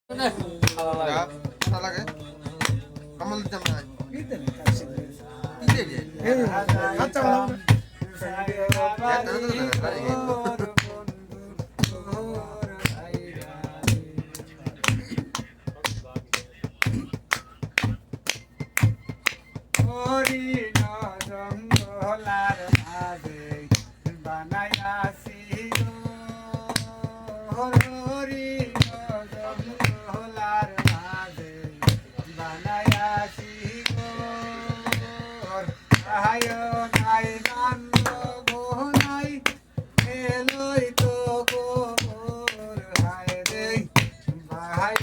লাগে আমল দিতাম না জঙ্গলার মাঝে বানাইয়াছি হরি জঙ্গলার মাঝে বানাইয়াছি আয় নাই নান্দ গোনাই এলই তো গোর হায় রে ভাই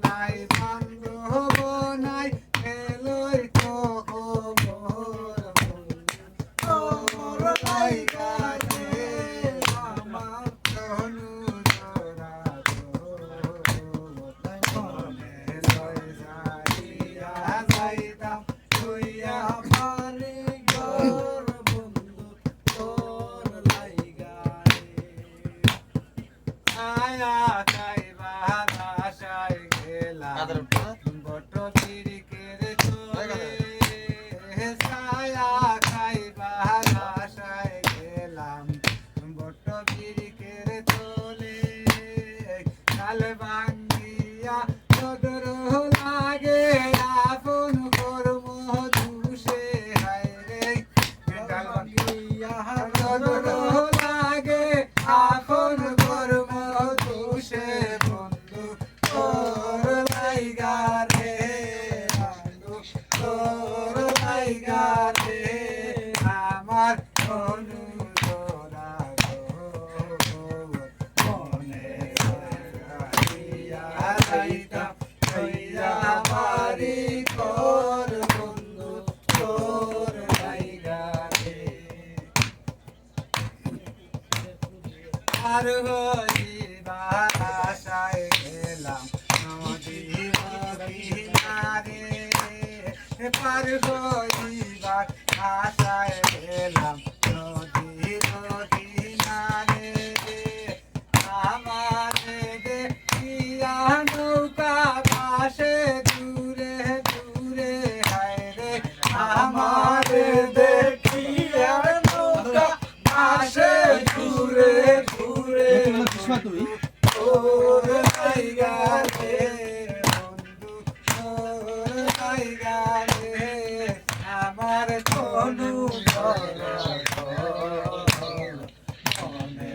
নাই নান্দ গোনাই এলই তো গোর গোর লাইগা রে আমার তনু জোড়া মনে লই যাইয়া যাইতাম তুইয়া পারি গোর বন্ধু তোর লাইগা রে আয়া কাইবা আশায় গেলাম বট তিরিকের চলে ছায়া খাইবা আশায় গেলাম বট তিরিকের চলে কাল ভাঙ্গিয়া সদর লাগে আপন কর্ম দুষে হায় রে কাল ভাঙ্গিয়া সদর লাগে আপন কর্ম দুষে বন্ধু তোর লাইগা রে বন্ধু তোর লাইগা রে আমার তনু জোড়া মনে যাইতাম হইয়া বাড়ি তোর বন্ধু তোর লাইগা রে আর হইবার আশায় গেলাম নদীর কিনারে পার হইবার আশায় গেলাম নদীর কিনারে আমারে দেখিয়া নৌকা ভাসে দূরে দূরে হায় রে আমারে দেখিয়া নৌকা ভাসে দূরে দূরে তোর লাইগা রে বন্ধু তোর লাইগা রে আমার তনু জোড়া মনে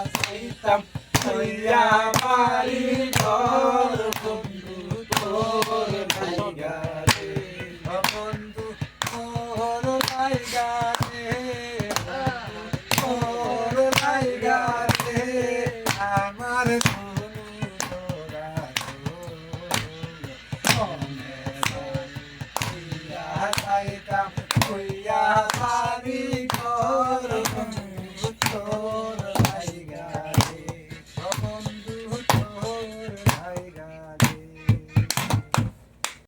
যাইতাম হইয়া বাড়ি ঘর বন্ধু তোর লাইগা রে বন্ধু তোর লাইগা